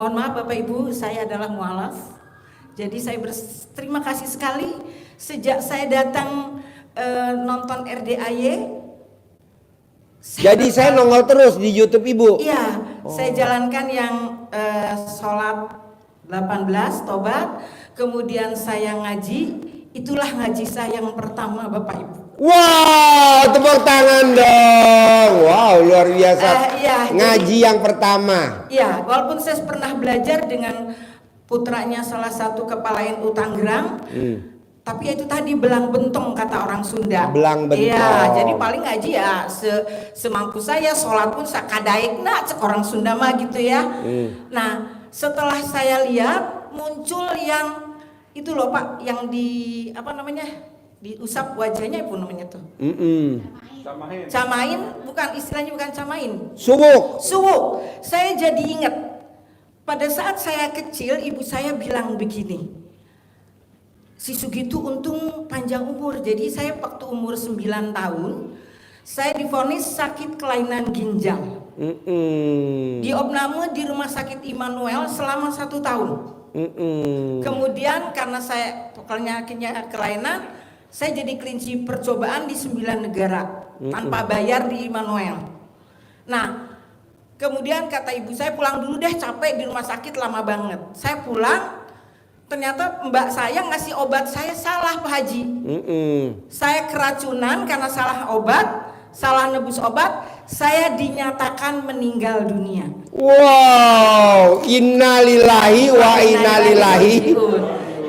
Mohon maaf Bapak Ibu, saya adalah mualaf. Jadi saya berterima kasih sekali sejak saya datang nonton RDAY. Jadi saya nongol terus di YouTube Ibu. Iya, saya jalankan yang sholat 18 tobat, kemudian saya ngaji. Itulah ngaji saya yang pertama Bapak Ibu. Wow, tepuk tangan dong. Wow, luar biasa. Ngaji jadi, yang pertama. Iya, walaupun saya pernah belajar dengan putranya salah satu kepala NU Tangerang. Tapi itu tadi belang bentong kata orang Sunda. Belang bentong. Iya, jadi paling ngaji ya semampu saya, sholat pun sakadaikna cek orang Sunda mah gitu ya. Nah, setelah saya lihat muncul yang itu loh Pak, yang di apa namanya? Diusap wajahnya ibu namanya tuh. Camain, bukan istilahnya bukan camain. Suwuk. Saya jadi ingat pada saat saya kecil ibu saya bilang begini. Si Sugitu untung panjang umur. Jadi saya waktu umur 9 tahun saya divonis sakit kelainan ginjal. Diopname di rumah sakit Immanuel selama 1 tahun. Kemudian karena saya penyakitnya kelainan, saya jadi kelinci percobaan di 9 negara tanpa bayar di Immanuel. Nah, kemudian kata ibu saya pulang dulu deh, capek di rumah sakit lama banget. Saya pulang, ternyata mbak saya ngasih obat saya salah Pak Haji. Saya keracunan karena salah obat, salah nebus obat, saya dinyatakan meninggal dunia. Wow, innalillahi wa innalillahi.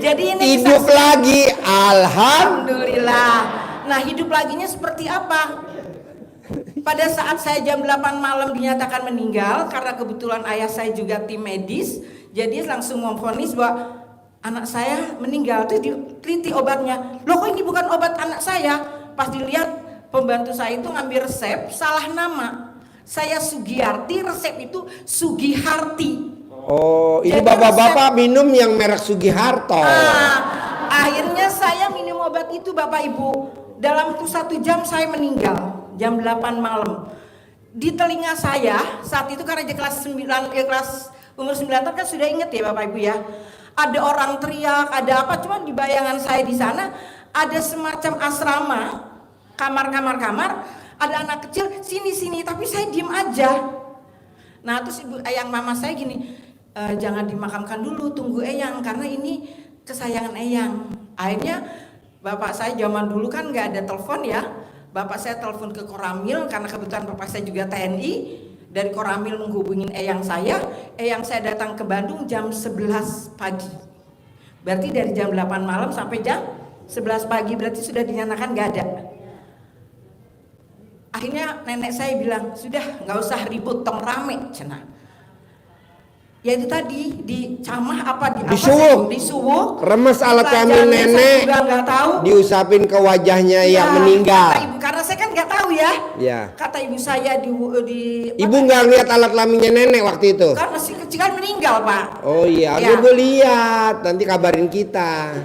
Jadi ini hidup lagi, alhamdulillah. Nah, hidup laginya seperti apa? Pada saat saya jam 8 malam dinyatakan meninggal karena kebetulan ayah saya juga tim medis, jadi langsung memvonis bahwa anak saya meninggal. Terus diteliti obatnya. Loh kok ini bukan obat anak saya? Pas dilihat pembantu saya itu ngambil resep salah nama. Saya Sugiyarti, resep itu Sugiharti. Oh, ini bapak-bapak minum yang merek Sugiharto. Akhirnya saya minum obat itu Bapak Ibu. Dalam waktu 1 jam saya meninggal. Jam 8 malam. Di telinga saya saat itu karena dia kelas 9, kelas umur 9 tahun kan sudah inget ya Bapak Ibu ya. Ada orang teriak, ada apa, cuma di bayangan saya di sana ada semacam asrama, kamar, ada anak kecil sini, tapi saya diem aja. Nah, terus ibu ayang mama saya gini, jangan dimakamkan dulu, tunggu eyang karena ini kesayangan eyang. Akhirnya bapak saya zaman dulu kan nggak ada telepon ya, bapak saya telepon ke Koramil karena kebetulan bapak saya juga TNI. Dari Koramil menghubungin eyang saya datang ke Bandung jam 11 pagi. Berarti dari jam 8 malam sampai jam 11 pagi berarti sudah dinyatakan nggak ada. Akhirnya nenek saya bilang, sudah nggak usah ribut, tong rame cenah. Ya itu tadi dicamah apa disuwuk, remes alat kelamin nenek, diusapin ke wajahnya ya, yang meninggal. Kata ibu, karena saya kan nggak tahu ya. Ya. Kata ibu saya ibu nggak lihat alat kelaminnya nenek waktu itu? Kan masih kecil kan meninggal Pak. Oh iya, aku lihat, nanti kabarin kita.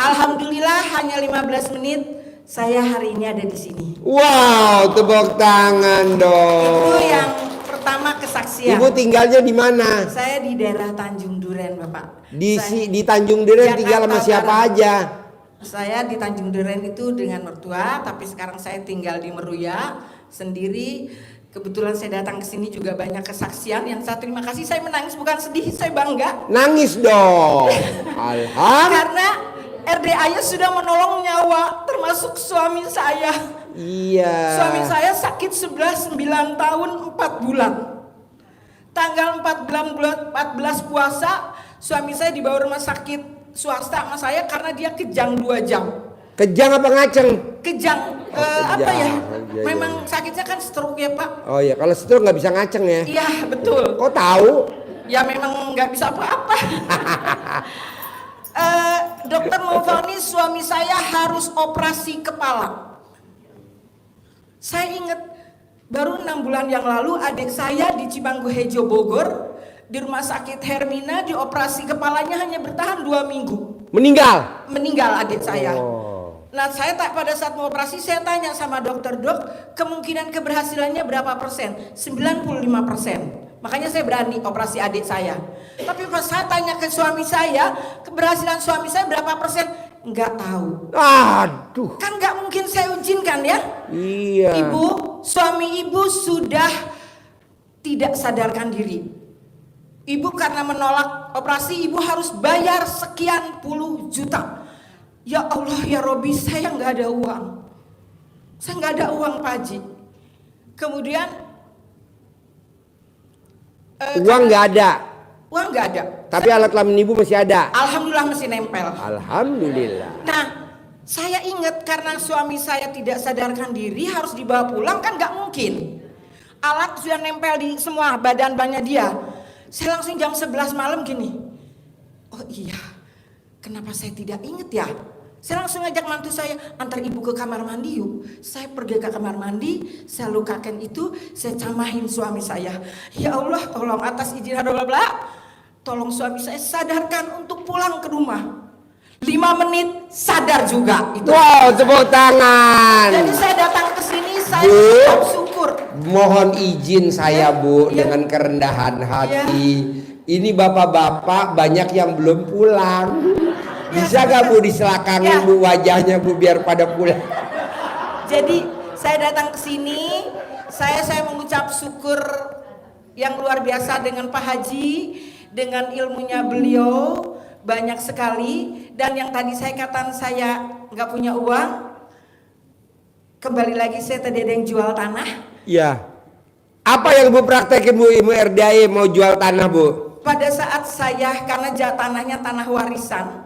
Alhamdulillah hanya 15 menit saya hari ini ada di sini. Wow, tepuk tangan dong. Itu yang pertama kesaksian. Ibu tinggalnya di mana? Saya di daerah Tanjung Duren, Bapak. Di Tanjung Duren tinggal sama siapa aja? Saya di Tanjung Duren itu dengan mertua, tapi sekarang saya tinggal di Meruya sendiri. Kebetulan saya datang ke sini juga banyak kesaksian. Yang saya terima kasih, saya menangis bukan sedih, saya bangga. Nangis dong. Alhamdulillah. Karena RDAY sudah menolong nyawa termasuk suami saya. Iya. Suami saya sakit 9 tahun 4 bulan. Tanggal 14 puasa suami saya dibawa rumah sakit swasta sama saya karena dia kejang 2 jam. Kejang apa ngaceng? Kejang, apa ya? Memang sakitnya kan stroke ya Pak. Oh iya, kalau stroke nggak bisa ngaceng ya? Iya betul. Kok tahu? Ya memang nggak bisa apa-apa. Dokter memvonis suami saya harus operasi kepala. Saya ingat baru 6 bulan yang lalu adik saya di Cibanggu Hejo Bogor di rumah sakit Hermina dioperasi kepalanya hanya bertahan 2 minggu. Meninggal adik saya. Nah saya pada saat mau operasi saya tanya sama dokter, dok kemungkinan keberhasilannya berapa persen? 95%. Makanya saya berani operasi adik saya. Tapi pas saya tanya ke suami saya, keberhasilan suami saya berapa persen? Nggak tahu. Aduh. Kan nggak mungkin saya izinkan ya. Iya. Suami ibu sudah tidak sadarkan diri. Ibu karena menolak operasi, ibu harus bayar sekian puluh juta. Ya Allah ya Robi, saya nggak ada uang. Saya nggak ada uang Pak Haji. Kemudian uang nggak ada. Uang nggak ada. Tapi alat kelamin ibu masih ada. Alhamdulillah masih nempel. Alhamdulillah. Nah, saya ingat karena suami saya tidak sadarkan diri harus dibawa pulang, kan nggak mungkin. Alat sudah nempel di semua badan-badannya dia. Saya langsung jam 11 malam gini. Oh iya, kenapa saya tidak ingat ya? Saya langsung ngajak mantu saya, antar ibu ke kamar mandi yuk. Saya pergi ke kamar mandi, saya lukakan itu, saya camahin suami saya. Ya Allah, tolong atas izin bla bla, tolong suami saya sadarkan untuk pulang ke rumah. 5 menit sadar juga itu. Wow, tepuk tangan. Jadi saya datang ke sini, saya Bu, syukur. mohon izin saya Bu, Ya. dengan kerendahan hati. Ini bapak-bapak banyak yang belum pulang. Bisa gak Bu diselakangin Bu wajahnya Bu biar pada pulang? Jadi saya datang ke sini, saya mengucap syukur yang luar biasa dengan Pak Haji, dengan ilmunya beliau banyak sekali. Dan yang tadi saya katakan saya nggak punya uang, kembali lagi saya tadi ada yang jual tanah. Iya. Apa yang Bu praktekin Bu, ilmu RDAE mau jual tanah Bu? Pada saat saya, karena tanahnya tanah warisan,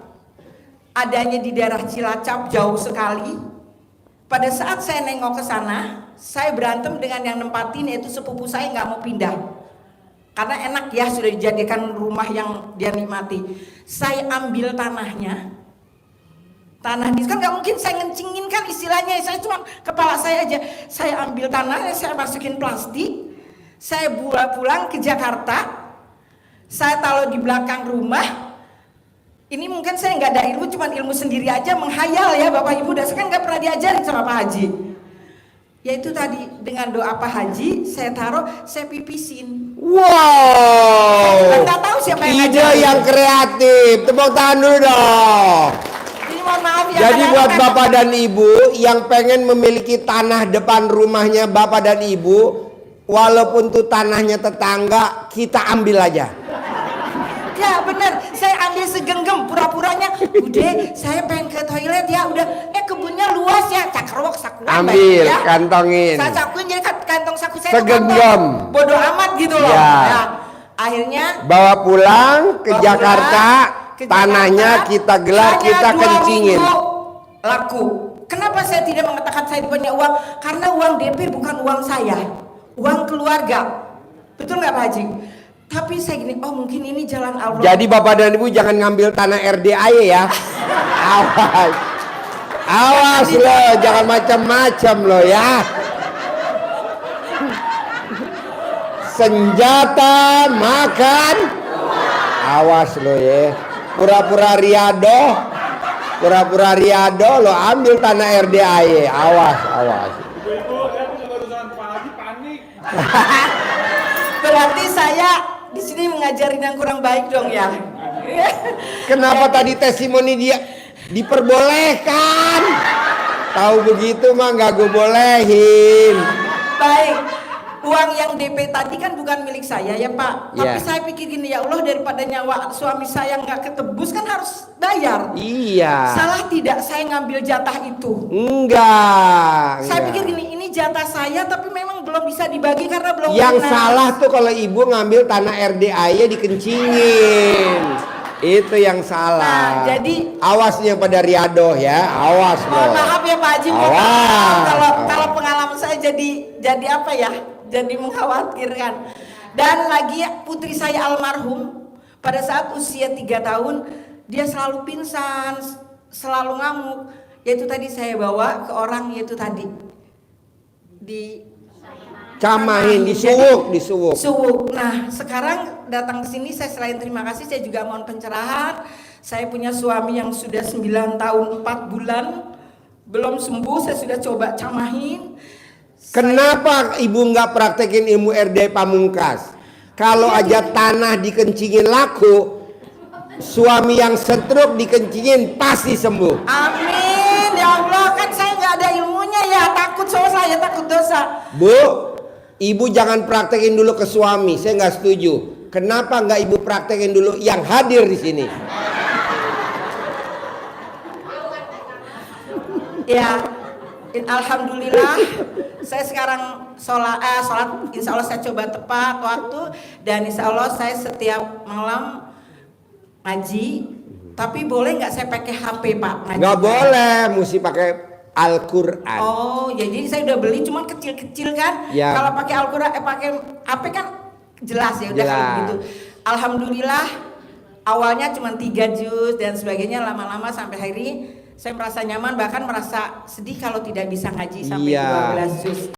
adanya di daerah Cilacap jauh sekali. Pada saat saya nengok ke sana, saya berantem dengan yang nempatin, yaitu sepupu saya nggak mau pindah. Karena enak ya, sudah dijadikan rumah yang dia nikmati. Saya ambil tanahnya. Tanah di kan nggak mungkin saya ngencingin kan istilahnya, saya cuma kepala saya aja. Saya ambil tanahnya, saya masukin plastik, saya bawa pulang ke Jakarta, saya taruh di belakang rumah. Ini mungkin saya nggak ada ilmu, cuma ilmu sendiri aja, menghayal ya Bapak Ibu. Dan saya kan nggak pernah diajarin sama Pak Haji. Yaitu tadi dengan doa Pak Haji, saya taruh, saya pipisin. Wow. Saya nggak tahu siapa yang ide ngajarin. yang kreatif. Tepuk tangan dulu dong. Jadi mohon maaf ya. Jadi buat kadang-kadang bapak dan ibu yang pengen memiliki tanah depan rumahnya bapak dan ibu, walaupun tuh tanahnya tetangga, kita ambil aja. ya benar, saya ambil segenggam pura-puranya. Udah, saya pengen ke toilet ya. Udah, kebunnya luas ya. Cakrok sakuan. Ambil, ya. kantongin. Saya sakuin jadi kantong saku saya. Segenggam. Bodoh amat gitu loh. Ya. Nah, akhirnya Bawa pulang ke bawa Jakarta, pulang ke tanahnya Jakarta, kita gelar, hanya kita 2 kencingin. minggu laku. Kenapa saya tidak mengatakan saya punya uang? Karena uang DP bukan uang saya, uang keluarga. Betul nggak Pak Haji? Tapi saya gini, oh mungkin ini jalan Allah. Jadi bapak dan ibu jangan ngambil tanah RDAE ya. Awas. Awas loh, jangan macam-macam loh ya. Senjata makan. Awas loh ya. Pura-pura riado lo ambil tanah RDAE. Awas, awas. Berarti saya di sini mengajarin yang kurang baik dong ya. Kenapa tadi testimoni dia diperbolehkan? Tahu begitu mah nggak gue bolehin. Baik, uang yang DP tadi kan bukan milik saya ya Pak. Tapi Iya. saya pikir gini, ya Allah, daripada nyawa suami saya nggak ketebus kan harus bayar. Iya. Salah tidak saya ngambil jatah itu? Enggak. Saya pikir gini, ini jatah saya tapi memang belum bisa dibagi karena belum Yang lunas. salah tuh kalau ibu ngambil tanah RDAE dikencingin. Itu yang salah. Nah, jadi awas yang pada riado ya. Awas mohon loh. maaf ya Pak Haji, mohon Awas. maaf kalau Awas. pengalaman saya jadi apa ya? Jadi mengkhawatirkan. Dan lagi putri saya almarhum pada saat usia 3 tahun dia selalu pingsan, selalu ngamuk. Yaitu tadi saya bawa ke orang, yaitu tadi di Camahin, Jadi, disuwuk. suwuk. Nah, sekarang datang ke sini saya selain terima kasih, saya juga mohon pencerahan. Saya punya suami yang sudah 9 tahun 4 bulan belum sembuh, saya sudah coba camahin. Kenapa ibu nggak praktekin ilmu RDAE pamungkas? Kalau aja tanah dikencingin laku, suami yang stroke dikencingin pasti sembuh. Amin ya Allah, kan saya nggak ada ilmunya ya, takut saya takut dosa. Bu, ibu jangan praktekin dulu ke suami, saya nggak setuju. Kenapa nggak ibu praktekin dulu yang hadir di sini? Ya, alhamdulillah saya sekarang sholat insya Allah saya coba tepat waktu, dan insya Allah saya setiap malam ngaji. Tapi boleh nggak saya pakai HP Pak? Nggak boleh, mesti pakai Al-Quran. Oh, ya jadi saya udah beli, cuman kecil-kecil kan. Ya. Kalau pakai Al-Quran, pakai HP kan jelas ya udah kalau begitu. Alhamdulillah awalnya cuma 3 juz dan sebagainya, lama-lama sampai hari ini saya merasa nyaman, bahkan merasa sedih kalau tidak bisa ngaji sampai 12 juz.